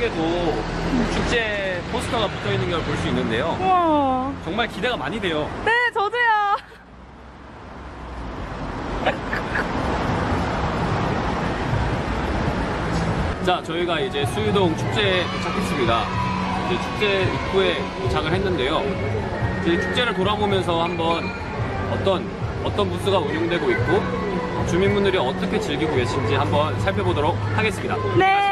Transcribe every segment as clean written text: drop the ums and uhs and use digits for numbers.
벽에도 축제 포스터가 붙어 있는 걸 볼 수 있는데요. 우와. 정말 기대가 많이 돼요. 네, 저도요. 자, 저희가 이제 수유동 축제에 도착했습니다. 이제 축제 입구에 도착을 했는데요. 이제 축제를 돌아보면서 한번 어떤 부스가 운영되고 있고 주민분들이 어떻게 즐기고 계신지 한번 살펴보도록 하겠습니다. 네.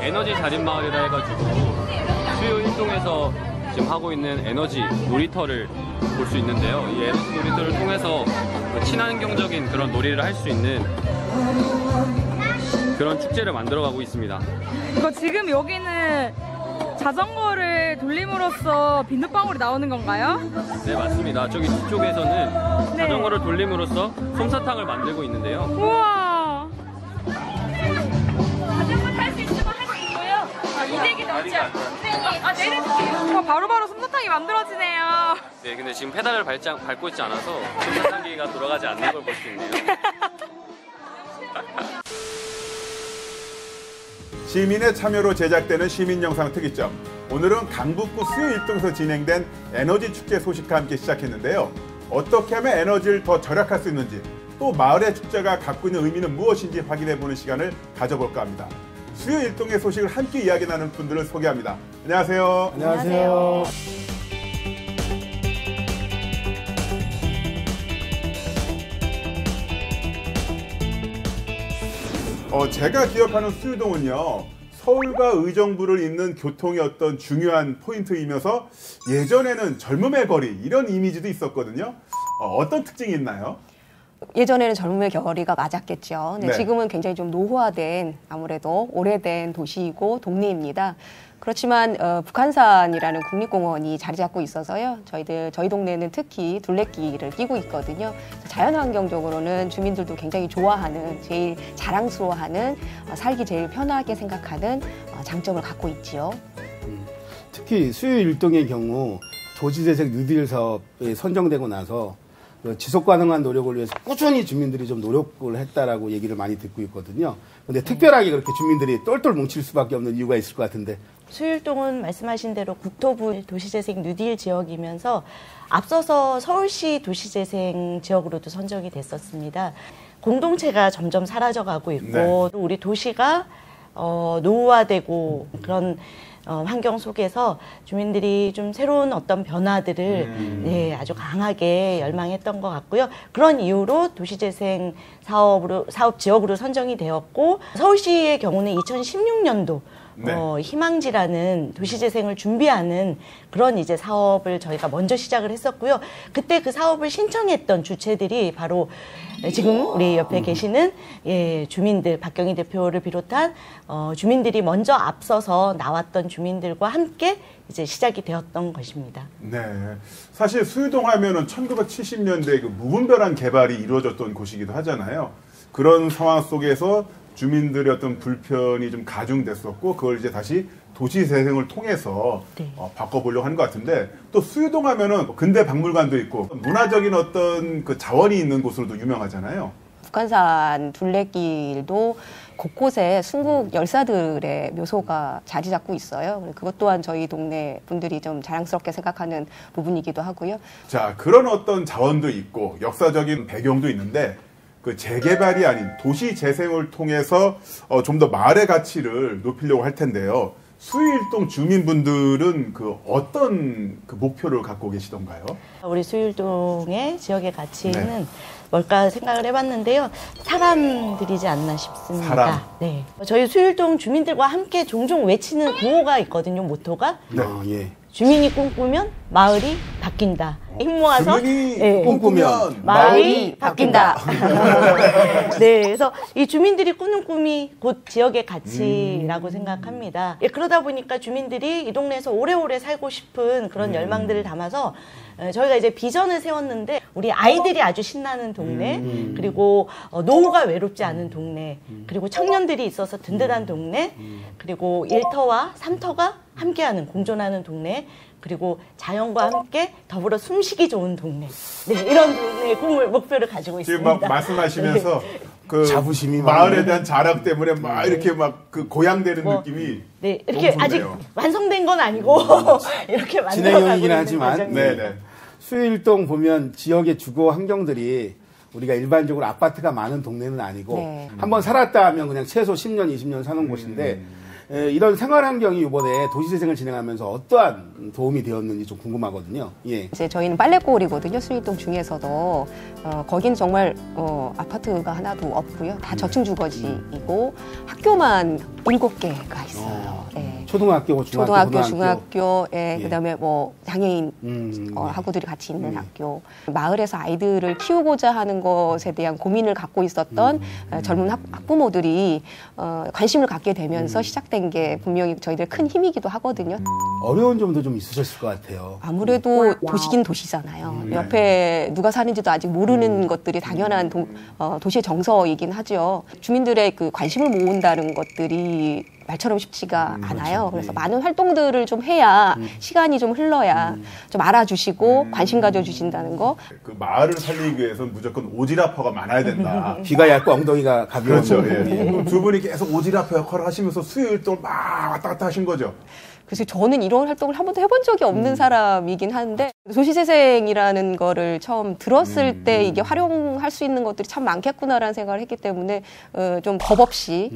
에너지 자립마을이라 해가지고 수요 일동에서 지금 하고 있는 에너지 놀이터를 볼 수 있는데요. 이 에너지 놀이터를 통해서 친환경적인 그런 놀이를 할 수 있는 그런 축제를 만들어가고 있습니다. 이거 지금 여기는 자전거를 돌림으로써 비눗방울이 나오는 건가요? 네, 맞습니다. 저기 뒤쪽에서는 네. 자전거를 돌림으로써 솜사탕을 만들고 있는데요. 우와. 자전거 탈 수 있으면 할 수 있고요. 이대기 넘지 않고. 내려줄게요. 바로바로 솜사탕이 만들어지네요. 네, 근데 지금 페달을 밟고 있지 않아서 솜사탕기가 돌아가지 않는 걸 볼 수 있네요. 시민의 참여로 제작되는 시민영상 특이점. 오늘은 강북구 수요 일동에서 진행된 에너지 축제 소식과 함께 시작했는데요. 어떻게 하면 에너지를 더 절약할 수 있는지, 또 마을의 축제가 갖고 있는 의미는 무엇인지 확인해보는 시간을 가져볼까 합니다. 수요 일동의 소식을 함께 이야기 나눌 분들을 소개합니다. 안녕하세요. 안녕하세요. 제가 기억하는 수유동은요, 서울과 의정부를 잇는 교통의 어떤 중요한 포인트이면서 예전에는 젊음의 거리 이런 이미지도 있었거든요. 어떤 특징이 있나요? 예전에는 젊음의 거리가 맞았겠죠. 근데 네. 지금은 굉장히 좀 노후화된, 아무래도 오래된 도시이고 동네입니다. 그렇지만 북한산이라는 국립공원이 자리 잡고 있어서요. 저희 동네는 특히 둘레길을 끼고 있거든요. 자연환경적으로는 주민들도 굉장히 좋아하는, 제일 자랑스러워하는, 살기 제일 편하게 생각하는 장점을 갖고 있지요. 특히 수요 일동의 경우 도시재생 뉴딜 사업에 선정되고 나서 지속 가능한 노력을 위해서 꾸준히 주민들이 좀 노력을 했다라고 얘기를 많이 듣고 있거든요. 근데 특별하게 그렇게 주민들이 똘똘 뭉칠 수밖에 없는 이유가 있을 것 같은데. 수일동은 말씀하신 대로 국토부 도시재생 뉴딜 지역이면서 앞서서 서울시 도시재생 지역으로도 선정이 됐었습니다. 공동체가 점점 사라져가고 있고 네. 우리 도시가 노후화되고 그런 환경 속에서 주민들이 좀 새로운 어떤 변화들을 네, 아주 강하게 열망했던 것 같고요. 그런 이유로 도시재생 사업 지역으로 선정이 되었고 서울시의 경우는 2016년도 네. 희망지라는 도시재생을 준비하는 그런 이제 사업을 저희가 먼저 시작을 했었고요. 그때 그 사업을 신청했던 주체들이 바로 지금 우리 옆에 계시는 주민들, 박경희 대표를 비롯한 주민들이 먼저 앞서서 나왔던 주민들과 함께 이제 시작이 되었던 것입니다. 네, 사실 수유동 하면은 1970년대 그 무분별한 개발이 이루어졌던 곳이기도 하잖아요. 그런 상황 속에서 주민들의 어떤 불편이 좀 가중됐었고 그걸 이제 다시 도시재생을 통해서 네. 바꿔보려고 하는 것 같은데 또 수유동 하면은 근대 박물관도 있고 문화적인 어떤 그 자원이 있는 곳으로도 유명하잖아요. 북한산 둘레길도 곳곳에 순국 열사들의 묘소가 자리 잡고 있어요. 그것 또한 저희 동네 분들이 좀 자랑스럽게 생각하는 부분이기도 하고요. 자, 그런 어떤 자원도 있고 역사적인 배경도 있는데 그 재개발이 아닌 도시 재생을 통해서 좀 더 마을의 가치를 높이려고 할 텐데요. 수유일동 주민분들은 그 어떤 그 목표를 갖고 계시던가요? 우리 수유일동의 지역의 가치는 네. 뭘까 생각을 해봤는데요. 사람들이지 않나 싶습니다. 사람. 네. 저희 수유일동 주민들과 함께 종종 외치는 구호가 있거든요. 모토가. 네. 예. 주민이 꿈꾸면 마을이 바뀐다. 힘 모아서 주민이 네. 꿈꾸면 마을이 바뀐다. 네, 그래서 이 주민들이 꾸는 꿈이 곧 지역의 가치라고 생각합니다. 예, 그러다 보니까 주민들이 이 동네에서 오래오래 살고 싶은 그런 열망들을 담아서 저희가 이제 비전을 세웠는데 우리 아이들이 아주 신나는 동네, 그리고 노후가 외롭지 않은 동네, 그리고 청년들이 있어서 든든한 동네, 그리고 1터와 3터가 함께하는 공존하는 동네, 그리고 자연과 함께 더불어 숨쉬기 좋은 동네. 네, 이런 동네의 꿈을 목표를 가지고 지금 있습니다. 막 말씀하시면서 그 자부심이 마을에 많네요. 대한 자랑 때문에 막 이렇게 막 그 고양되는 느낌이 네, 이렇게 너무 아직 좋네요. 완성된 건 아니고 이렇게 만들어가고 진행형이긴 있는 하지만 과정이에요. 네네. 수유일동 보면 지역의 주거 환경들이 우리가 일반적으로 아파트가 많은 동네는 아니고 네. 한번 살았다 하면 그냥 최소 10년, 20년 사는 곳인데 이런 생활 환경이 이번에 도시재생을 진행하면서 어떠한 도움이 되었는지 좀 궁금하거든요. 예. 이제 저희는 빨래골이거든요. 수일동 중에서도 거긴 정말 아파트가 하나도 없고요. 다 저층 주거지이고 학교만 7개가 있어요. 예. 초등학교, 초등학교, 중학교, 예, 예. 그다음에 뭐 장애인 학우들이 같이 있는 학교. 마을에서 아이들을 키우고자 하는 것에 대한 고민을 갖고 있었던 젊은 학부모들이 관심을 갖게 되면서 시작된 게 분명히 저희들 큰 힘이기도 하거든요. 어려운 점도 좀 있으셨을 것 같아요. 아무래도 도시긴 도시잖아요. 옆에 누가 사는지도 아직 모르는 것들이 당연한 도시의 정서이긴 하죠. 주민들의 그 관심을 모은다는 것들이 말처럼 쉽지가 않아요. 그래서 많은 활동들을 좀 해야 시간이 좀 흘러야 좀 알아주시고 관심 가져주신다는 거. 그 마을을 살리기 위해서는 무조건 오지라퍼가 많아야 된다. 귀가 얇고 엉덩이가 가벼운. 그렇죠. 예. 그럼 두 분이 계속 오지라퍼 역할을 하시면서 수요일동을 막 왔다 갔다 하신 거죠. 그래서 저는 이런 활동을 한 번도 해본 적이 없는 사람이긴 한데 도시재생이라는 거를 처음 들었을 때 이게 활용할 수 있는 것들이 참 많겠구나라는 생각을 했기 때문에 좀 겁 없이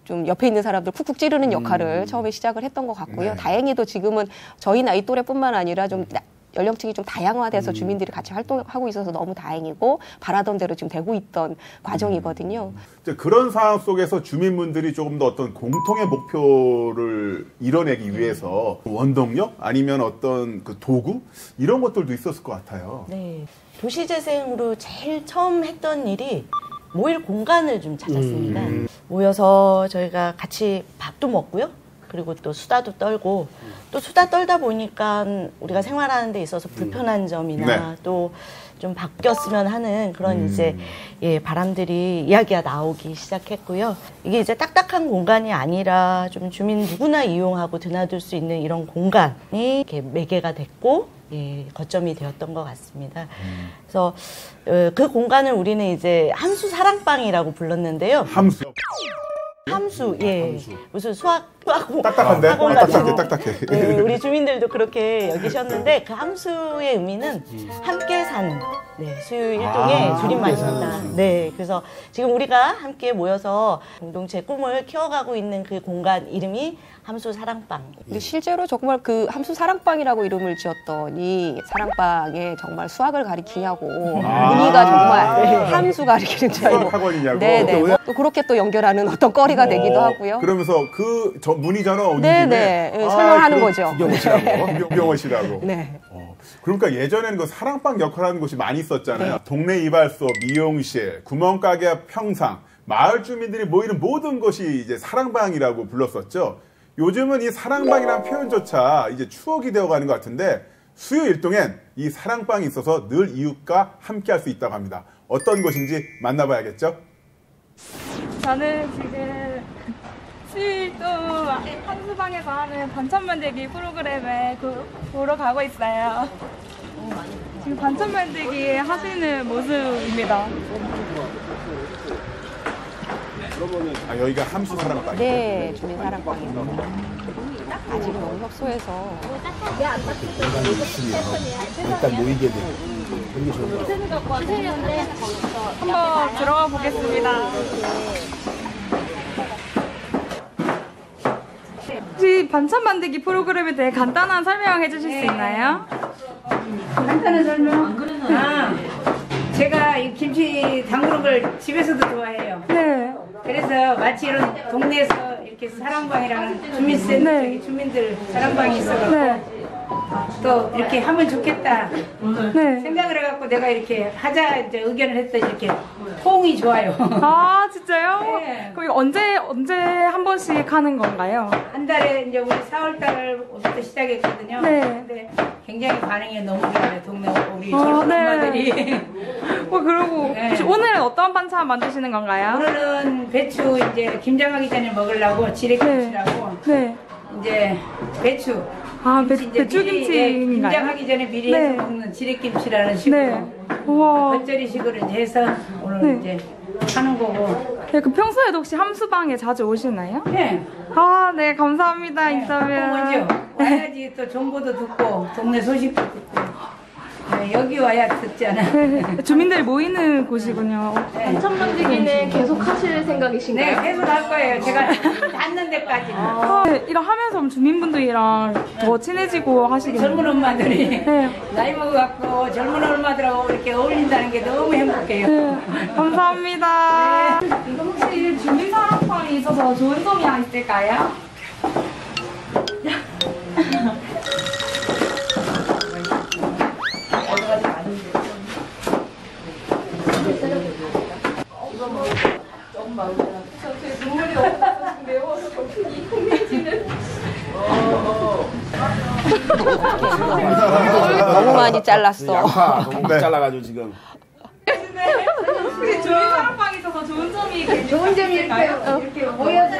좀 옆에 있는 사람들 쿡쿡 찌르는 역할을 처음에 시작을 했던 것 같고요. 네. 다행히도 지금은 저희 나이 또래뿐만 아니라 좀 연령층이 좀 다양화돼서 주민들이 같이 활동하고 있어서 너무 다행이고 바라던 대로 지금 되고 있던 과정이거든요. 이제 그런 상황 속에서 주민분들이 조금 더 어떤 공통의 목표를 이뤄내기 위해서 원동력 아니면 어떤 그 도구 이런 것들도 있었을 것 같아요. 네. 도시재생으로 제일 처음 했던 일이 모일 공간을 좀 찾았습니다. 모여서 저희가 같이 밥도 먹고요. 그리고 또 수다도 떨고 또 수다 떨다 보니까 우리가 생활하는 데 있어서 불편한 점이나 네. 또 좀 바뀌었으면 하는 그런 이제 바람들이 이야기가 나오기 시작했고요. 이게 이제 딱딱한 공간이 아니라 좀 주민 누구나 이용하고 드나들 수 있는 이런 공간이 이렇게 매개가 됐고 거점이 되었던 것 같습니다. 그래서 그 공간을 우리는 이제 함수 사랑방이라고 불렀는데요. 함수. 함수, 예. 무슨 수학 딱딱한데? 학원 딱딱해, 같은 딱딱해. 네, 우리 주민들도 그렇게 여기셨는데 그 함수의 의미는 함께 사는 수유일동의 줄임말입니다. 네, 그래서 지금 우리가 함께 모여서 공동체 꿈을 키워가고 있는 그 공간 이름이 함수 사랑방. 근데 실제로 정말 그 함수 사랑방이라고 이름을 지었더니 사랑방에 정말 수학을 가리키냐고 문의가 정말 함수 가리키는 줄 알고 수학학원이냐고? 네네 또 그렇게 또 연결하는 어떤 거리가 되기도 하고요. 그러면서 저 문의 전화 오는 네네 김에 설명하는 거죠. 구경 오시라고. 네. 그러니까 예전에는 그 사랑방 역할하는 곳이 많이 있었잖아요. 동네 이발소, 미용실, 구멍가게 평상, 마을 주민들이 모이는 모든 것이 이제 사랑방이라고 불렀었죠. 요즘은 이 사랑방이라는 표현조차 이제 추억이 되어가는 것 같은데 수요일동엔 이 사랑방이 있어서 늘 이웃과 함께할 수 있다고 합니다. 어떤 곳인지 만나봐야겠죠? 저는 지금 수일동 함수방에서 하는 반찬 만들기 프로그램에 보러 가고 있어요. 지금 반찬 만들기 하시는 모습입니다. 여기가 함수 사랑방. 네, 주민 사랑방입니다. 아직은 너무 협소해서 일단 모이게 되고 그런 게 좋은 것 같아요. 한번 들어가 보겠습니다. 혹시 반찬 만들기 프로그램에 대해 간단한 설명해 주실 수 있나요? 간단한 설명? 제가 이 김치 담그는 걸 집에서도 좋아해요. 네. 그래서 마치 이런 동네에서 이렇게 사랑방이라는 주민센터 네. 주민들 사랑방이 있어갖고 네. 또 이렇게 하면 좋겠다 네. 생각을 해갖고 내가 이렇게 하자 이제 의견을 했더니 이렇게 호응이 좋아요. 아, 진짜요? 네. 그럼 이거 언제 한 번씩 하는 건가요? 한 달에 이제 우리 4월달부터 시작했거든요. 네. 근데 굉장히 반응이 너무 좋아요. 동네 우리 아, 젊은 네. 엄마들이. 그리고 네. 혹시 오늘은 어떤 반찬 만드시는 건가요? 오늘은 배추 이제 김장하기 전에 먹으려고 지레김치라고 네. 이제 배추. 아, 김치 이제 배추김치인가요? 김장하기 전에 미리 네. 해서 먹는 지레김치라는 식으로 네. 우와. 겉절이식으로 이제 해서 오늘 네. 이제 하는 거고. 네, 그 평소에도 혹시 함수방에 자주 오시나요? 네. 아, 네, 감사합니다, 인터뷰. 먼저 와야지 또 정보도 듣고 동네 소식도 듣고. 네, 여기 와야 듣잖아. 네, 주민들이 모이는 곳이군요. 반찬 만들기는 계속 하실 생각이신가요? 네, 계속 할 거예요. 제가 닿는 데까지. 네, 이거 하면서 주민분들이랑 더 친해지고 하시겠네요. 젊은 엄마들이 네. 나이 먹어갖고 젊은 엄마들하고 이렇게 어울린다는 게 너무 행복해요. 네, 감사합니다. 이거 혹시 주민사랑방이 있어서 좋은 점이 있을까요? 너무 많이 잘랐어. 양파 너무 네. 잘라가지고 지금. 혹시 주민사랑방이 있어서 좋은 점이 좋은 점이 이렇게 모여서 이렇게 모여서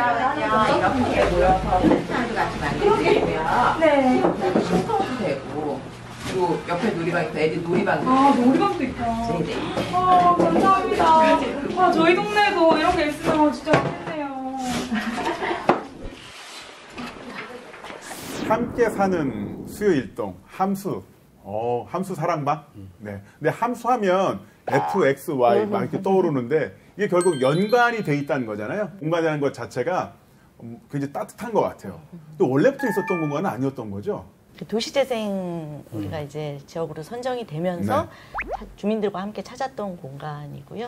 사람들 같이 만들면 네. 소통도 되고 그리고 옆에 놀이방 있고 애들 놀이방도 아, 놀이방도 있다. 네네. 아, 감사합니다. 아, 저희 동네에도 이런 게 있으면 진짜 좋겠네요. 함께 사는 수요일동 함수. 함수 사랑방. 네. 근데 함수하면 F, X, Y 막 이렇게 떠오르는데 이게 결국 연관이 돼 있다는 거잖아요. 공간이라는 것 자체가 굉장히 따뜻한 것 같아요. 또 원래부터 있었던 공간은 아니었던 거죠. 도시재생 우리가 이제 지역으로 선정이 되면서 주민들과 함께 찾았던 공간이고요.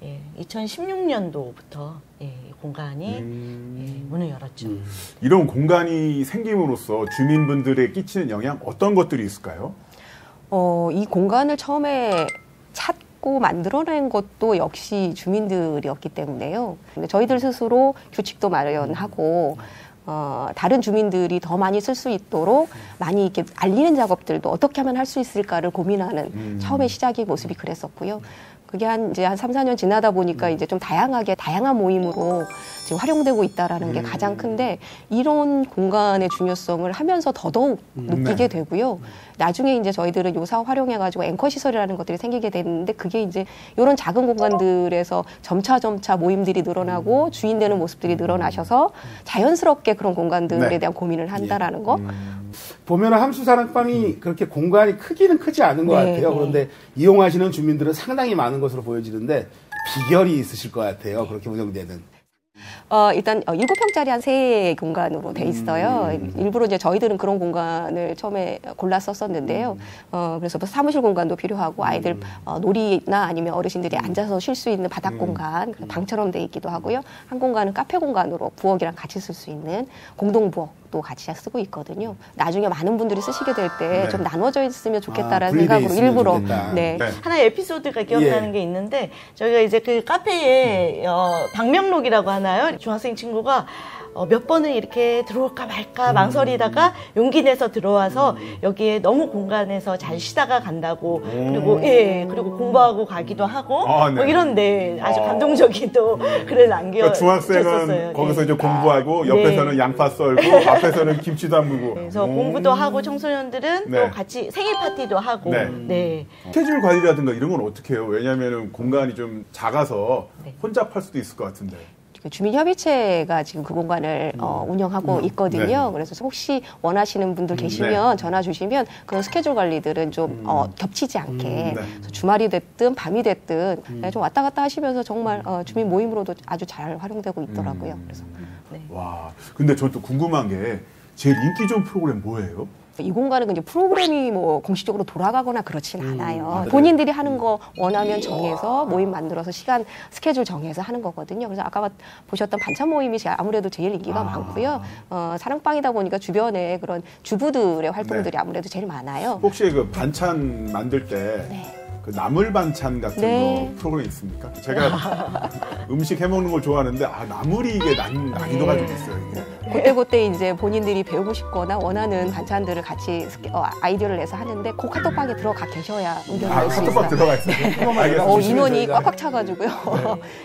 예, 2016년도부터 이 공간이 문을 열었죠. 이런 공간이 생김으로써 주민분들에 끼치는 영향 어떤 것들이 있을까요? 이 공간을 처음에 찾고 만들어낸 것도 역시 주민들이었기 때문에요. 근데 저희들 스스로 규칙도 마련하고 다른 주민들이 더 많이 쓸 수 있도록 많이 이렇게 알리는 작업들도 어떻게 하면 할 수 있을까를 고민하는 처음에 시작의 모습이 그랬었고요. 그게 이제 한 3, 4년 지나다 보니까 이제 좀 다양한 모임으로 지금 활용되고 있다라는 게 가장 큰데 이런 공간의 중요성을 하면서 더더욱 느끼게 되고요. 나중에 이제 저희들은 요 사업 활용해가지고 앵커 시설이라는 것들이 생기게 됐는데 그게 이제 이런 작은 공간들에서 점차 모임들이 늘어나고 주인되는 모습들이 늘어나셔서 자연스럽게 그런 공간들에 대한 고민을 한다라는 거. 보면은 함수사랑방이 그렇게 공간이 크기는 크지 않은 것 네, 같아요. 네. 그런데 이용하시는 주민들은 상당히 많은 것으로 보여지는데 비결이 있으실 것 같아요. 그렇게 운영되는. 일단 7평짜리 한 3공간으로 돼 있어요. 일부러 이제 저희들은 그런 공간을 처음에 골랐었었는데요. 그래서 뭐 사무실 공간도 필요하고 아이들 놀이나 아니면 어르신들이 앉아서 쉴 수 있는 바닥 공간, 방처럼 돼 있기도 하고요. 한 공간은 카페 공간으로 부엌이랑 같이 쓸 수 있는 공동 부엌도 같이 쓰고 있거든요. 나중에 많은 분들이 쓰시게 될 때 좀 나눠져 있으면 좋겠다라는 분리돼 생각으로 있으면 일부러 좋겠다. 네. 하나의 에피소드가 기억나는 예. 게 있는데 저희가 이제 그 카페에 방명록이라고 하나요? 중학생 친구가 몇 번을 이렇게 들어올까 말까 망설이다가 용기 내서 들어와서 여기에 너무 공간에서 잘 쉬다가 간다고 그리고 공부하고 가기도 하고 네. 뭐 이런 아주 감동적인 또 글을 그러니까 중학생은 남겨주셨어요. 거기서 이제 공부하고 옆에서는 양파 썰고 앞에서는 김치 담그고. 그래서 공부도 하고 청소년들은 네. 또 같이 생일 파티도 하고 네. 스케줄 관리라든가 이런 건 어떻게 해요? 왜냐하면 공간이 좀 작아서 혼잡할 수도 있을 것 같은데. 주민협의체가 지금 그 공간을 운영하고 있거든요. 네. 그래서 혹시 원하시는 분들 계시면 전화 주시면 그런 스케줄 관리들은 좀 겹치지 않게 그래서 주말이 됐든 밤이 됐든 좀 왔다 갔다 하시면서 정말 주민 모임으로도 아주 잘 활용되고 있더라고요. 그래서 네. 와, 근데 저 또 궁금한 게 제일 인기 좋은 프로그램 뭐예요? 이 공간은 이제 프로그램이 뭐 공식적으로 돌아가거나 그렇진 않아요. 맞아요. 본인들이 하는 거 원하면 정해서 모임 만들어서 시간 스케줄 정해서 하는 거거든요. 그래서 아까 보셨던 반찬 모임이 아무래도 제일 인기가 많고요. 사랑방이다 보니까 주변에 그런 주부들의 활동들이 아무래도 제일 많아요. 혹시 그 반찬 만들 때 그 나물 반찬 같은 거 프로그램 있습니까? 제가 음식 해먹는 걸 좋아하는데 나물이 이게 난이도가 좀 있어요. 이게. 그때 이제 본인들이 배우고 싶거나 원하는 반찬들을 같이 아이디어를 내서 하는데 그 카톡방에 들어가 계셔야 의견을 낼 수 있어요. 카톡방 들어가 있어요? 인원이 꽉꽉 차가지고요.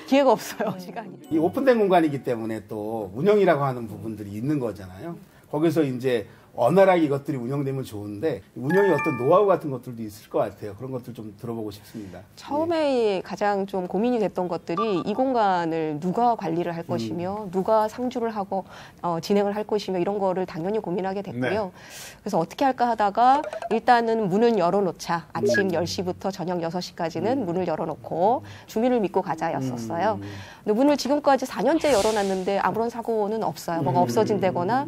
기회가 없어요, 시간이. 이 오픈된 공간이기 때문에 또 운영이라고 하는 부분들이 있는 거잖아요. 거기서 이제 원활하게 이것들이 운영되면 좋은데 운영의 어떤 노하우 같은 것들도 있을 것 같아요. 그런 것들 좀 들어보고 싶습니다. 처음에 가장 좀 고민이 됐던 것들이 이 공간을 누가 관리를 할 것이며 누가 상주를 하고 진행을 할 것이며 이런 거를 당연히 고민하게 됐고요. 그래서 어떻게 할까 하다가 일단은 문은 열어놓자. 아침 10시부터 저녁 6시까지는 문을 열어놓고 주민을 믿고 가자였었어요. 근데 문을 지금까지 4년째 열어놨는데 아무런 사고는 없어요. 뭐가 없어진다거나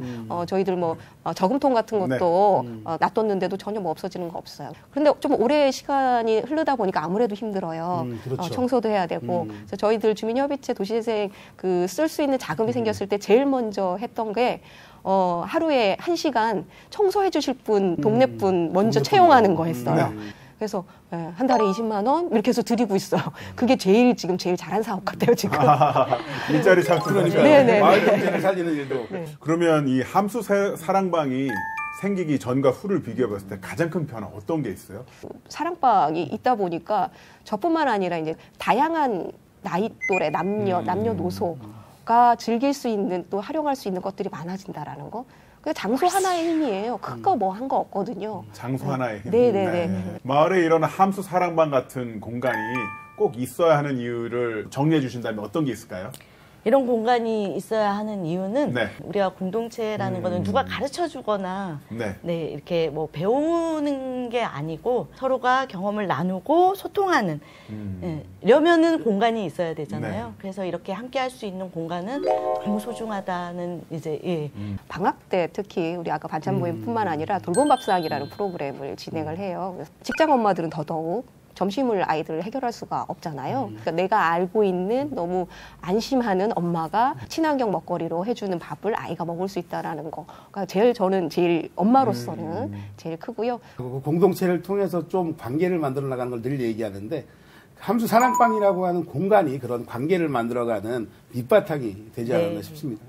저희들 뭐 저금통 같은 것도 놔뒀는데도 전혀 뭐 없어지는 거 없어요. 그런데 좀 오래 시간이 흐르다 보니까 아무래도 힘들어요. 그렇죠. 청소도 해야 되고. 그래서 저희들 주민협의체 도시재생 그 쓸 수 있는 자금이 생겼을 때 제일 먼저 했던 게 하루에 1시간 청소해 주실 분, 동네 분 먼저 채용하는 거 했어요. 그래서 한 달에 20만 원 이렇게 해서 드리고 있어요. 그게 제일 잘한 사업 같아요, 지금. 일자리 창출하니까 마을 경제를 살리는 일도. 그러면 이 함수 사랑방이 생기기 전과 후를 비교해 봤을 때 가장 큰 변화 어떤 게 있어요? 사랑방이 있다 보니까 저뿐만 아니라 이제 다양한 나이 또래 남녀노소가 즐길 수 있는 또 활용할 수 있는 것들이 많아진다라는 거. 그 장소 하나의 힘이에요. 큰 거 뭐 한 거 없거든요. 장소 하나의 힘. 네네네. 마을에 이런 함수 사랑방 같은 공간이 꼭 있어야 하는 이유를 정리해 주신다면 어떤 게 있을까요? 이런 공간이 있어야 하는 이유는 우리가 공동체라는 거는 누가 가르쳐 주거나 이렇게 뭐 배우는 게 아니고 서로가 경험을 나누고 소통하는 이러면은 공간이 있어야 되잖아요. 그래서 이렇게 함께 할 수 있는 공간은 너무 소중하다는 이제 방학 때 특히 우리 아까 반찬 모임뿐만 아니라 돌봄밥상이라는 프로그램을 진행을 해요. 그래서 직장 엄마들은 더더욱 점심을 아이들을 해결할 수가 없잖아요. 그러니까 내가 알고 있는 너무 안심하는 엄마가 친환경 먹거리로 해주는 밥을 아이가 먹을 수 있다라는 거가 저는 제일 엄마로서는 제일 크고요. 공동체를 통해서 좀 관계를 만들어 나가는 걸 늘 얘기하는데 함수 사랑방이라고 하는 공간이 그런 관계를 만들어가는 밑바탕이 되지 않았나 싶습니다.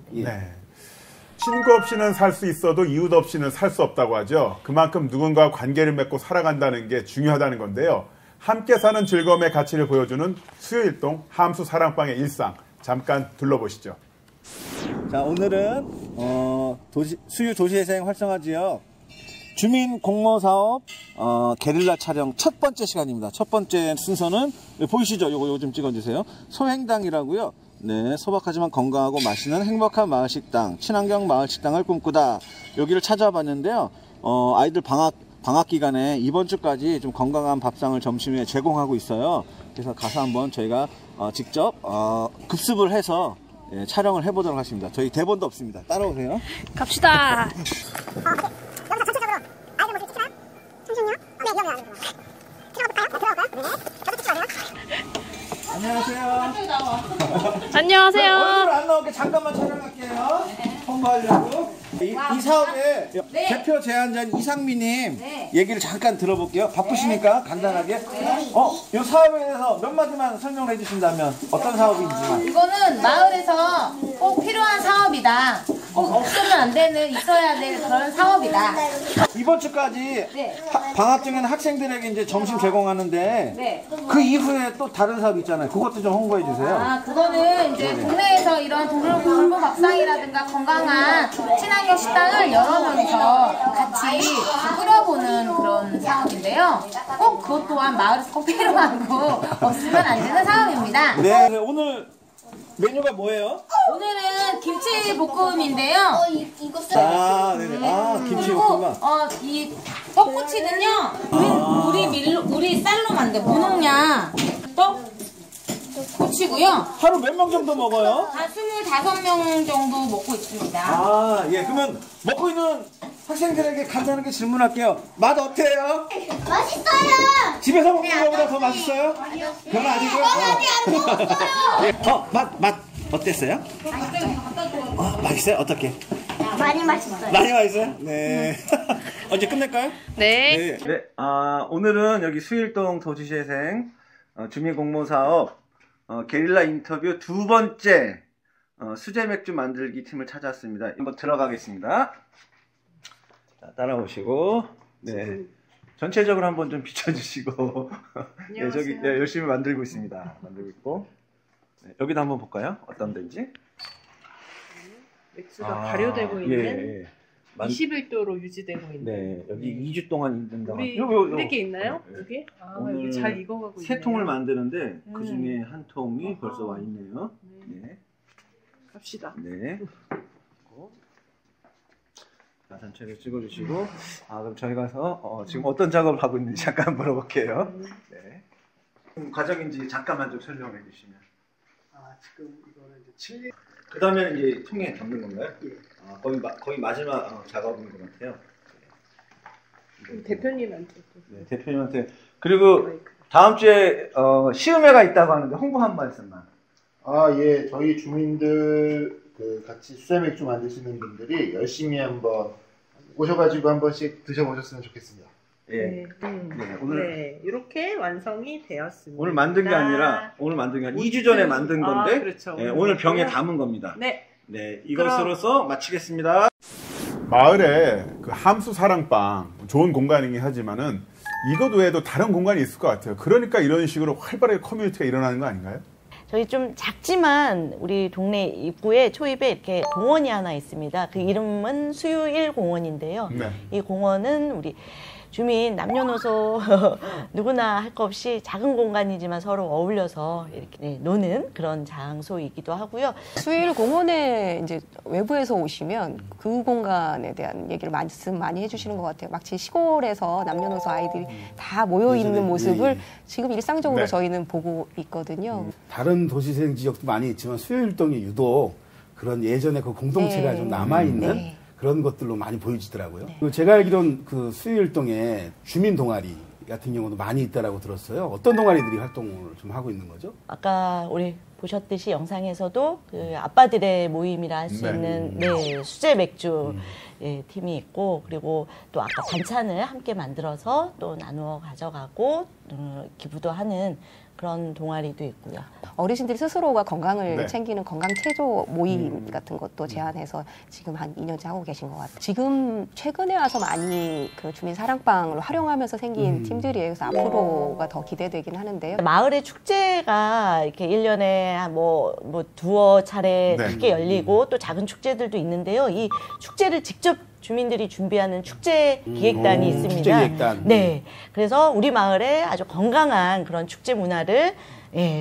친구 없이는 살 수 있어도 이웃 없이는 살 수 없다고 하죠. 그만큼 누군가와 관계를 맺고 살아간다는 게 중요하다는 건데요. 함께 사는 즐거움의 가치를 보여주는 수요일동 함수 사랑방의 일상 잠깐 둘러보시죠. 자, 오늘은 수유 도시재생 활성화 지역 주민 공모 사업 게릴라 촬영 첫 번째 시간입니다. 첫 번째 순서는 보이시죠? 요거 좀 찍어주세요. 소행당이라고요. 네, 소박하지만 건강하고 맛있는 행복한 마을식당, 친환경 마을식당을 꿈꾸다. 여기를 찾아봤는데요. 아이들 방학 기간에 이번 주까지 좀 건강한 밥상을 점심에 제공하고 있어요. 그래서 가서 한번 저희가 직접 급습을 해서 촬영을 해보도록 하겠습니다. 저희 대본도 없습니다. 따라오세요. 갑시다. 안녕하세요. 안녕하세요. 얼굴 안 나오게 잠깐만 촬영할게요. 홍보하려고. 이 사업의 대표 제안자인 이상미님 얘기를 잠깐 들어볼게요. 바쁘시니까 간단하게. 이 사업에 대해서 몇 마디만 설명을 해주신다면 어떤 사업인지만. 이거는 마을에서 꼭 필요한 사업이다. 꼭 없으면 안 되는, 있어야 될 그런 사업이다. 이번 주까지 방학 중에는 학생들에게 이제 점심 제공하는데 그 이후에 또 다른 사업 있잖아요. 그것도 좀 홍보해 주세요. 그거는 이제 동네에서 이런 돌봄밥상이라든가 건강한 친환경 식당을 여러 명이서 같이 꾸려보는 그런 사업인데요. 꼭 그것 또한 마을에서 꼭 필요하고 없으면 안 되는 사업입니다. 네, 오늘 메뉴가 뭐예요? 오늘은 김치볶음인데요. 네네. 김치볶음만. 이 떡꼬치는요. 우리 쌀로 만든 무농약 떡 고치고요. 하루 몇 명 정도 먹어요? 한 25명 정도 먹고 있습니다. 아, 예. 그러면 먹고 있는 학생들에게 간단하게 질문할게요. 맛 어때요? 맛있어요. 집에서 먹는 것보다 더 맛있어요? 그건 아니고요. 맛 어땠어요? 맛있어요? 어떻게? 많이 맛있어요. 많이 맛있어요? 네. 언제 끝낼까요? 네. 네. 오늘은 여기 수일동 도시재생 주민공모사업 게릴라 인터뷰 두 번째 수제 맥주 만들기 팀을 찾았습니다. 한번 들어가겠습니다. 자, 따라오시고, 네. 전체적으로 한번 좀 비춰주시고, 네, 저기 네, 열심히 만들고 있습니다. 만들고 있고, 네, 여기도 한번 볼까요? 어떤 데인지? 맥주가 발효되고 있는 예. 21도로 유지되고 있는. 네, 여기 2주 동안 있는다고. 우리 게 있나요? 네. 여기? 아, 오늘 여기 잘 익어가고 있네요. 세 통을 만드는데 그 중에 한 통이 벌써 와 있네요. 네. 갑시다. 네. 자, 전체를 찍어주시고, 그럼 저희 가서 지금 어떤 작업을 하고 있는지 잠깐 물어볼게요. 네. 과정인지 잠깐만 좀 설명해 주시면. 지금 이거는 이제 칠리. 그 다음에 이제 통에 담는 건가요? 거의 마지막 작업인 것 같아요. 대표님한테. 네, 대표님한테. 그리고 다음 주에 시음회가 있다고 하는데 홍보 한 말씀만. 예, 저희 주민들 같이 수제 맥주 만드시는 분들이 열심히 한번 오셔가지고 한 번씩 드셔보셨으면 좋겠습니다. 예. 오늘 이렇게 완성이 되었습니다. 오늘 만든 게 아니라 2주 전에 만든 건데 그렇죠. 오늘 병에 담은 겁니다. 네. 네, 이것으로서 마치겠습니다. 마을에 그 함수 사랑방 좋은 공간이긴 하지만은 이것 외에도 다른 공간이 있을 것 같아요. 그러니까 이런 식으로 활발하게 커뮤니티가 일어나는 거 아닌가요? 저희 좀 작지만 우리 동네 입구에 초입에 이렇게 공원이 하나 있습니다. 그 이름은 수유1 공원인데요. 네. 이 공원은 우리 주민 남녀노소 누구나 할 거 없이 작은 공간이지만 서로 어울려서 이렇게 노는 그런 장소이기도 하고요. 수일 공원에 이제 외부에서 오시면 그 공간에 대한 얘기를 말씀 많이 해주시는 것 같아요. 마치 시골에서 남녀노소 아이들이 다 모여 있는 모습을 지금 일상적으로 네. 저희는 보고 있거든요. 다른 도시재생 지역도 많이 있지만 수요일동이 유독 그런 예전에 그 공동체가 네. 좀 남아있는 네. 그런 것들로 많이 보여지더라고요. 그리고 제가 알기로는 그 수요일동에 주민 동아리 같은 경우도 많이 있다라고 들었어요. 어떤 동아리들이 활동을 좀 하고 있는 거죠? 아까 우리 보셨듯이 영상에서도 그 아빠들의 모임이라 할 수 있는 수제 맥주 팀이 있고, 그리고 또 아까 반찬을 함께 만들어서 또 나누어 가져가고 기부도 하는 그런 동아리도 있고요. 어르신들 스스로가 건강을 네. 챙기는 건강 체조 모임 같은 것도 제안해서 지금 한 2년째 하고 계신 것 같아요. 지금 최근에 와서 많이 그 주민 사랑방을 활용하면서 생긴 팀들이에요. 그래서 앞으로가 더 기대되긴 하는데요. 마을의 축제가 이렇게 1년에 뭐 두어 차례 네. 크게 열리고 또 작은 축제들도 있는데요. 이 축제를 직접 주민들이 준비하는 축제 기획단이 있습니다. 축제 기획단. 네. 그래서 우리 마을에 아주 건강한 그런 축제 문화를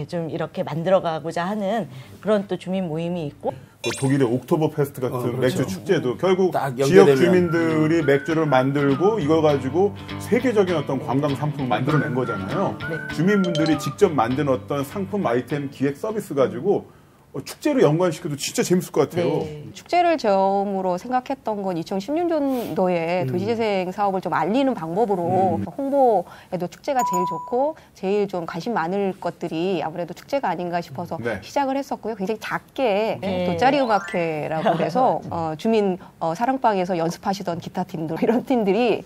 좀 이렇게 만들어가고자 하는 그런 또 주민 모임이 있고. 독일의 옥토버 페스트 같은 그렇죠. 맥주 축제도 결국 딱 지역 연계되면. 주민들이 맥주를 만들고 이걸 가지고 세계적인 어떤 관광 상품을 만들어낸 거잖아요. 주민분들이 직접 만든 어떤 상품 아이템 기획 서비스 가지고 축제로 연관시켜도 진짜 재밌을 것 같아요. 네. 축제를 처음으로 생각했던 건 2016년도에 도시재생 사업을 좀 알리는 방법으로 홍보에도 축제가 제일 좋고 제일 좀 관심 많을 것들이 아무래도 축제가 아닌가 싶어서 네. 시작을 했었고요. 굉장히 작게 돗자리 음악회라고 해서 주민 사랑방에서 연습하시던 기타 팀들 이런 팀들이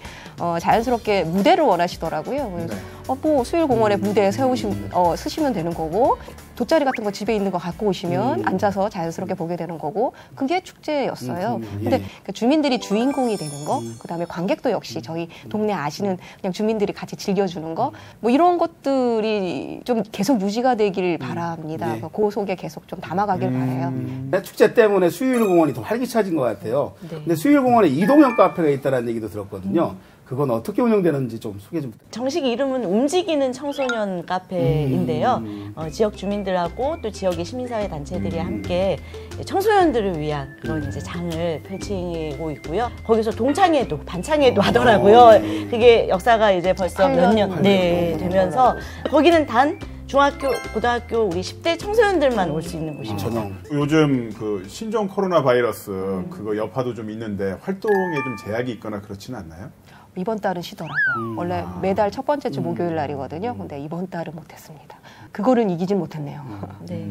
자연스럽게 무대를 원하시더라고요. 그래서 뭐 수일공원에 무대 쓰시면 되는 거고 돗자리 같은 거 집에 있는 거 갖고 오시면 앉아서 자연스럽게 보게 되는 거고 그게 축제였어요. 근데 그 주민들이 주인공이 되는 거, 그다음에 관객도 역시 저희 동네 아시는 그냥 주민들이 같이 즐겨주는 거, 뭐 이런 것들이 좀 계속 유지가 되길 바랍니다. 그 속에 계속 좀 담아가길 바라요. 축제 때문에 수요일공원이 더 활기차진 것 같아요. 근데 수요일공원에 이동형 카페가 있다는 얘기도 들었거든요. 그건 어떻게 운영되는지 좀 소개 좀 부탁드립니다. 정식 이름은 움직이는 청소년 카페인데요. 지역 주민들하고 또 지역의 시민사회 단체들이 함께 청소년들을 위한 그런 이제 장을 펼치고 있고요. 거기서 동창회도, 반창회도 하더라고요. 그게 역사가 이제 벌써 몇 년 되면서 거기는 단 중학교, 고등학교 우리 10대 청소년들만 올 수 있는 곳입니다. 전용. 요즘 그 신종 코로나 바이러스 그거 여파도 좀 있는데 활동에 좀 제약이 있거나 그렇지는 않나요? 이번 달은 쉬더라고요. 원래 매달 첫 번째 주 목요일 날이거든요. 근데 이번 달은 못했습니다. 그거는 이기진 못했네요. 네.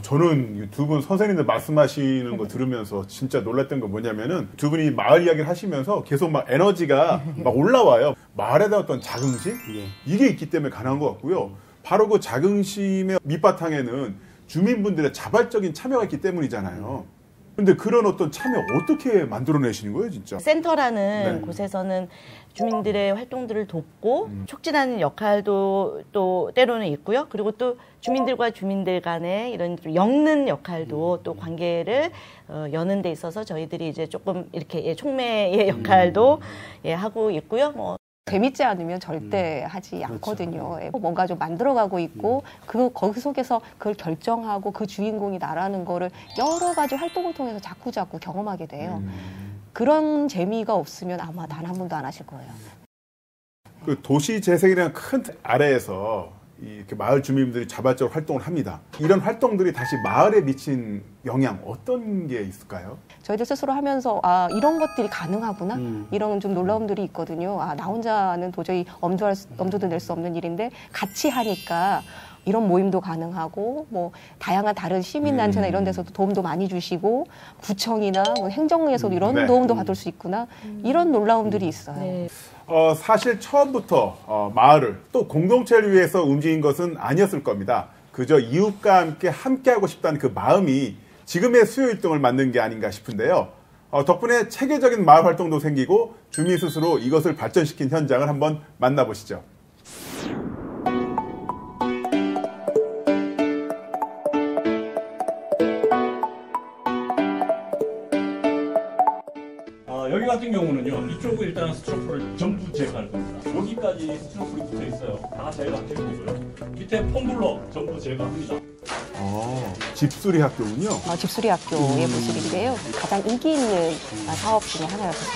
저는 두 분 선생님들 말씀하시는 거 들으면서 진짜 놀랐던 건 뭐냐면은 두 분이 마을 이야기를 하시면서 계속 막 에너지가 막 올라와요. 마을에 대한 어떤 자긍심? 이게 있기 때문에 가능한 것 같고요. 바로 그 자긍심의 밑바탕에는 주민분들의 자발적인 참여가 있기 때문이잖아요. 근데 그런 어떤 참여 어떻게 만들어내시는 거예요, 진짜? 센터라는 곳에서는 주민들의 활동들을 돕고 촉진하는 역할도 또 때로는 있고요. 그리고 또 주민들과 주민들 간의 이런 좀 엮는 역할도 또 관계를 여는 데 있어서 저희들이 이제 조금 이렇게 촉매의 역할도 하고 있고요. 뭐 재밌지 않으면 절대 하지 않거든요. 뭔가 좀 만들어가고 있고 거기 속에서 그걸 결정하고 그 주인공이 나라는 거를 여러 가지 활동을 통해서 자꾸자꾸 경험하게 돼요. 그런 재미가 없으면 아마 단 한 번도 안 하실 거예요. 그 도시 재생이라는 큰 틀 아래에서 이렇게 마을 주민들이 자발적으로 활동을 합니다. 이런 활동들이 다시 마을에 미친 영향 어떤 게 있을까요? 저희들 스스로 하면서 이런 것들이 가능하구나 이런 좀 놀라움들이 있거든요. 나 혼자는 도저히 엄두도 낼 수 없는 일인데 같이 하니까 이런 모임도 가능하고 뭐 다양한 다른 시민단체나 이런 데서도 도움도 많이 주시고 구청이나 뭐 행정에서도 이런 도움도 받을 수 있구나 이런 놀라움들이 있어요. 사실 처음부터 마을을 또 공동체를 위해서 움직인 것은 아니었을 겁니다. 그저 이웃과 함께하고 싶다는 그 마음이 지금의 수요일동을 만든 게 아닌가 싶은데요. 덕분에 체계적인 마을 활동도 생기고 주민 스스로 이것을 발전시킨 현장을 한번 만나보시죠. 여기 같은 경우는요, 이쪽은 일단 스트로프를 전부 제거할 겁니다. 여기까지 스트로프가 붙어 있어요. 다 제거하실 거고요. 밑에 폼블러 전부 제거합니다. 집수리 학교군요. 집수리 학교의 모습인데요. 가장 인기 있는 사업 중에 하나였어요.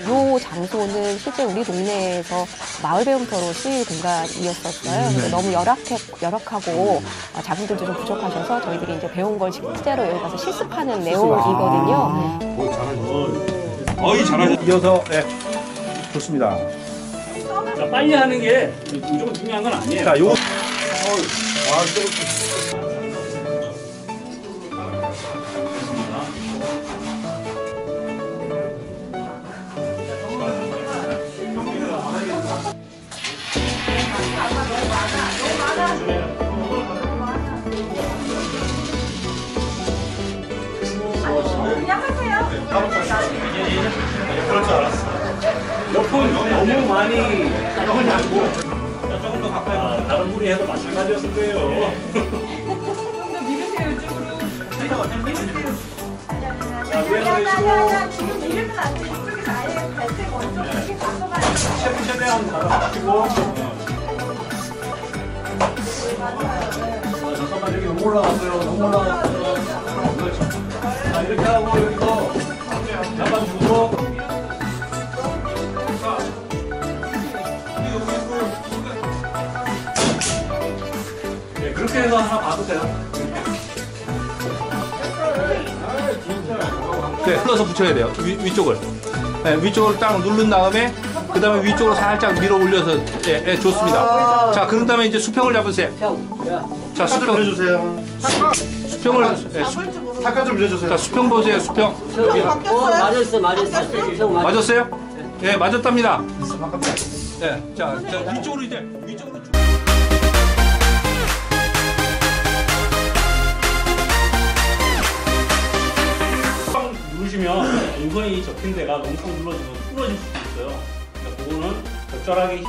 이 장소는 실제 우리 동네에서 마을 배움터로 쓰일 공간이었었어요. 근데 너무 열악하고 자금들도 좀 부족하셔서 저희들이 이제 배운 걸 실제로 여기 가서 실습하는 내용이거든요. 잘하셨어요. 이어서 좋습니다. 자, 빨리 하는 게 무조건 중요한 건 아니에요. 자, 요거 그럴 줄 알았어. 옆은 너무 많이 조금 더 가까이 다른 분이 해도 마찬가지였을 거예요. 지금 이름은 안 돼. 이쪽에서 아예 갈색 먼저 이렇게 가져가야 돼. 최대한 달아가지고. 잠깐만 여기 너무 올라갔어요. 너무 올라갔어요. 그렇죠. 자, 이렇게 하고 여기서 잡아주고. 네, 그렇게 해서 하나 봐도 돼요. 네, 흘러서 붙여야 돼요. 위쪽을. 네, 위쪽을 딱 누른 다음에 그 다음에 위쪽으로 살짝 밀어 올려서 좋습니다. 자, 그런 다음에 이제 수평을 잡으세요. 자, 수평 해주세요. 수평을 잠깐 좀 밀어주세요. 자, 수평 보세요. 수평. 맞았어요. 맞았어요? 예, 맞았답니다. 네, 자, 위쪽으로 이제 위쪽으로. 누르시면 인선이 접힌 데가 너무 꽉 눌러지면 부러질 수도 있어요. 그러니까 그거는 적절하게.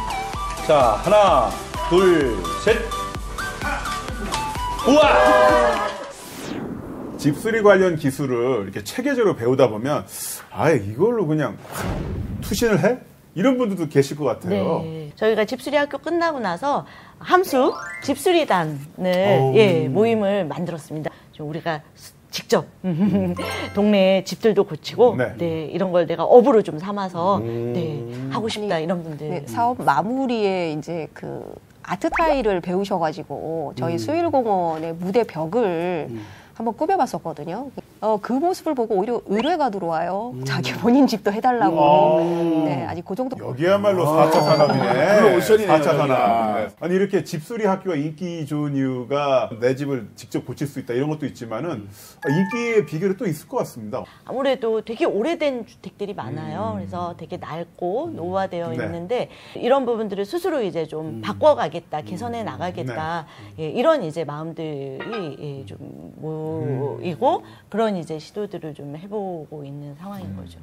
자, 하나, 둘, 셋. 우와! 집수리 관련 기술을 이렇게 체계적으로 배우다 보면 이걸로 그냥 투신을 해? 이런 분들도 계실 것 같아요. 네. 저희가 집수리 학교 끝나고 나서 함수 집수리단을 모임을 만들었습니다. 좀 우리가 직접 동네 집들도 고치고 네, 이런 걸 내가 업으로 좀 삼아서 네, 하고 싶다 이런 분들. 네, 사업 마무리에 이제 그 아트 타일을 배우셔가지고 저희 수일공원의 무대 벽을 한번 꾸며봤었거든요. 그 모습을 보고 오히려 의뢰가 들어와요. 자기 본인 집도 해달라고. 네, 아직 그 정도. 여기야말로 4차 산업이네. 오션이네요. 4차 산업. 네. 아니 이렇게 집수리 학교가 인기 좋은 이유가 내 집을 직접 고칠 수 있다 이런 것도 있지만은 인기의 비결이 또 있을 것 같습니다. 아무래도 되게 오래된 주택들이 많아요. 그래서 되게 낡고 노후화되어 네. 있는데 이런 부분들을 스스로 이제 좀 바꿔가겠다, 개선해 나가겠다 예, 이런 이제 마음들이 예, 좀 모이고 그런 이제 시도들을 좀 해보고 있는 상황인 거죠.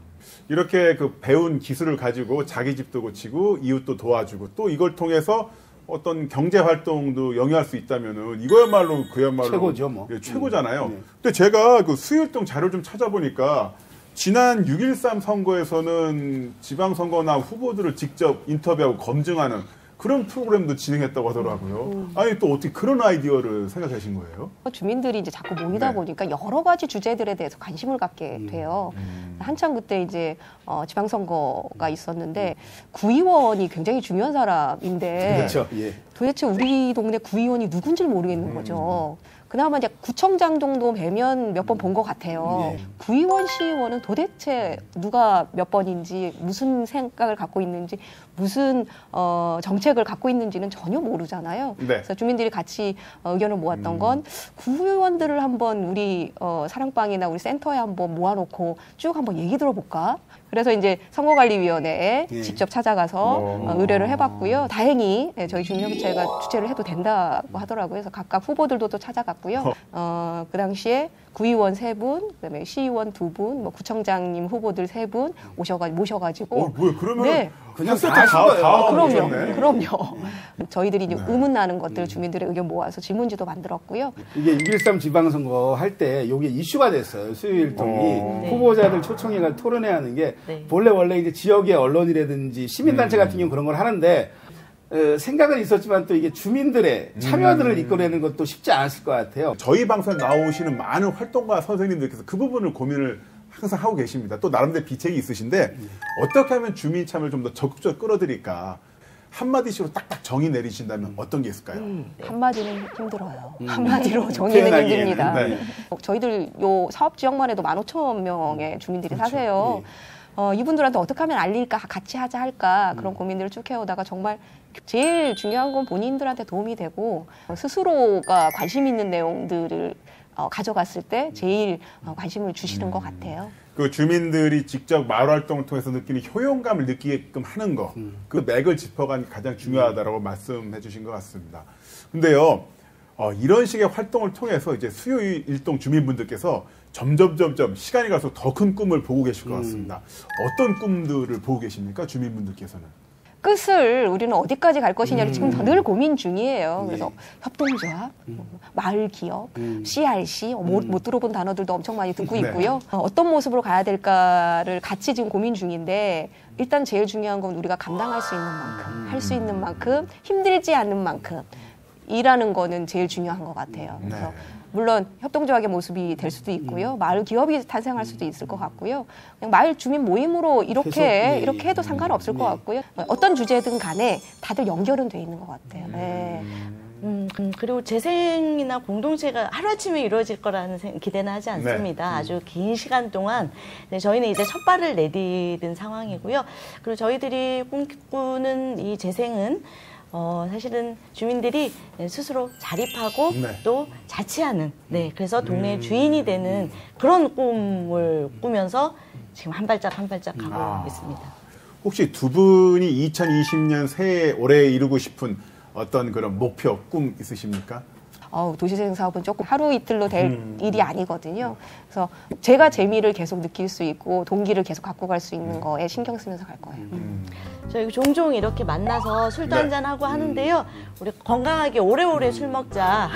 이렇게 그 배운 기술을 가지고 자기 집도 고치고 이웃도 도와주고 또 이걸 통해서 어떤 경제 활동도 영위할 수 있다면은 이거야말로 그야말로 최고죠, 뭐. 예, 최고잖아요. 근데 제가 그 수일동 자료 좀 찾아보니까 지난 6.13 선거에서는 지방선거나 후보들을 직접 인터뷰하고 검증하는 그런 프로그램도 진행했다고 하더라고요. 아니 또 어떻게 그런 아이디어를 생각하신 거예요? 주민들이 이제 자꾸 모이다 보니까 여러 가지 주제들에 대해서 관심을 갖게 돼요. 한참 그때 이제 지방선거가 있었는데 구의원이 굉장히 중요한 사람인데 그렇죠. 예. 도대체 우리 동네 구의원이 누군지를 모르겠는 거죠. 그나마 이제 구청장 정도 뵈면 몇 번 본 것 같아요. 예. 구의원, 시의원은 도대체 누가 몇 번인지, 무슨 생각을 갖고 있는지, 무슨 정책을 갖고 있는지는 전혀 모르잖아요. 네. 그래서 주민들이 같이 의견을 모았던 건 구의원들을 한번 우리 사랑방이나 우리 센터에 한번 모아놓고 쭉 한번 얘기 들어볼까? 그래서 이제 선거관리위원회에 예. 직접 찾아가서 의뢰를 해봤고요. 다행히 저희 주민협의체가 주최를 해도 된다고 하더라고요. 그래서 각각 후보들도 또 찾아갔고요. 그 당시에 구의원 3분, 그다음에 시의원 2분, 뭐 구청장님 후보들 3분 모셔가지고. 뭐야 그러면 네. 그냥 세트 다 하신 거예요. 그럼요. 저희들이 이제 의문나는 것들 주민들의 의견 모아서 질문지도 만들었고요. 이게 6.13 지방선거 할 때 이게 이슈가 됐어요. 수요일동이 후보자들 초청회가 토론회 하는 게 원래 이제 지역의 언론이라든지 시민단체 같은 경우 그런 걸 하는데 생각은 있었지만 또 이게 주민들의 참여들을 이끌어내는 것도 쉽지 않았을 것 같아요. 저희 방송에 나오시는 많은 활동가 선생님들께서 그 부분을 고민을 항상 하고 계십니다. 또 나름대로 비책이 있으신데 어떻게 하면 주민 참여를 좀 더 적극적으로 끌어들일까? 한마디씩으로 딱딱 정의 내리신다면 어떤 게 있을까요? 한마디는 힘들어요. 한마디로 정의는 힘듭니다. 네. 저희들 요 사업 지역만 해도 15,000명의 주민들이 사세요. 이분들한테 어떻게 하면 알릴까, 같이 하자 할까 그런 고민들을 쭉 해오다가 정말 제일 중요한 건 본인들한테 도움이 되고 스스로가 관심 있는 내용들을 가져갔을 때 제일 관심을 주시는 것 같아요. 그 주민들이 직접 마을 활동을 통해서 느끼는 효용감을 느끼게끔 하는 거, 그 맥을 짚어가는 게 가장 중요하다라고 말씀해 주신 것 같습니다. 근데요, 이런 식의 활동을 통해서 이제 수요일동 주민분들께서 점점 시간이 갈수록 더 큰 꿈을 보고 계실 것 같습니다. 어떤 꿈들을 보고 계십니까, 주민분들께서는? 끝을 우리는 어디까지 갈 것이냐를 지금 늘 고민 중이에요. 그래서 협동조합, 마을 기업, CRC, 못 들어본 단어들도 엄청 많이 듣고 있고요. 어떤 모습으로 가야 될까를 같이 지금 고민 중인데 일단 제일 중요한 건 우리가 감당할 수 있는 만큼, 할 수 있는 만큼, 힘들지 않는 만큼 일하는 거는 제일 중요한 것 같아요. 그래서 물론 협동조합의 모습이 될 수도 있고요. 마을 기업이 탄생할 수도 있을 것 같고요. 그냥 마을 주민 모임으로 이렇게 해도 상관없을 것 같고요. 어떤 주제든 간에 다들 연결은 돼 있는 것 같아요. 네. 그리고 재생이나 공동체가 하루아침에 이루어질 거라는 기대는 하지 않습니다. 아주 긴 시간 동안 저희는 이제 첫 발을 내디딘 상황이고요. 그리고 저희들이 꿈꾸는 이 재생은 사실은 주민들이 스스로 자립하고 또 자치하는 그래서 동네 주인이 되는 그런 꿈을 꾸면서 지금 한 발짝 한 발짝 가고 있습니다. 혹시 두 분이 2020년 새해 올해 이루고 싶은 어떤 그런 목표, 꿈 있으십니까? 도시재생 사업은 조금 하루 이틀로 될 일이 아니거든요. 그래서 제가 재미를 계속 느낄 수 있고 동기를 계속 갖고 갈 수 있는 거에 신경 쓰면서 갈 거예요. 저희 종종 이렇게 만나서 술도 한잔하고 하는데요. 우리 건강하게 오래오래 술 먹자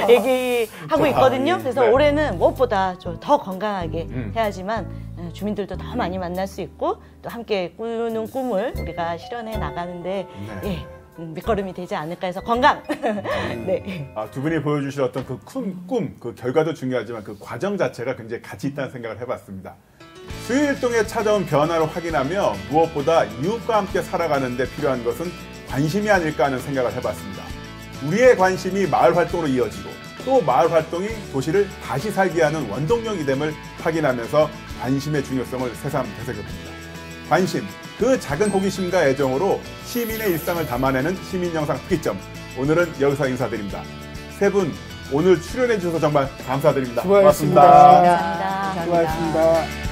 얘기하고 있거든요. 그래서 올해는 무엇보다 더 건강하게 해야지만 주민들도 더 많이 만날 수 있고 또 함께 꾸는 꿈을 우리가 실현해 나가는데 밑거름이 되지 않을까 해서 건강. 네. 두 분이 보여주실 어떤 그 꿈, 그 결과도 중요하지만 그 과정 자체가 굉장히 가치 있다는 생각을 해봤습니다. 수유일동에 찾아온 변화를 확인하며 무엇보다 이웃과 함께 살아가는 데 필요한 것은 관심이 아닐까 하는 생각을 해봤습니다. 우리의 관심이 마을 활동으로 이어지고 또 마을 활동이 도시를 다시 살게 하는 원동력이 됨을 확인하면서 관심의 중요성을 새삼 되새겨봅니다. 관심, 그 작은 호기심과 애정으로 시민의 일상을 담아내는 시민영상 특기점. 오늘은 여기서 인사드립니다. 세 분 오늘 출연해 주셔서 정말 감사드립니다. 수고하셨습니다. 고맙습니다. 수고하셨습니다.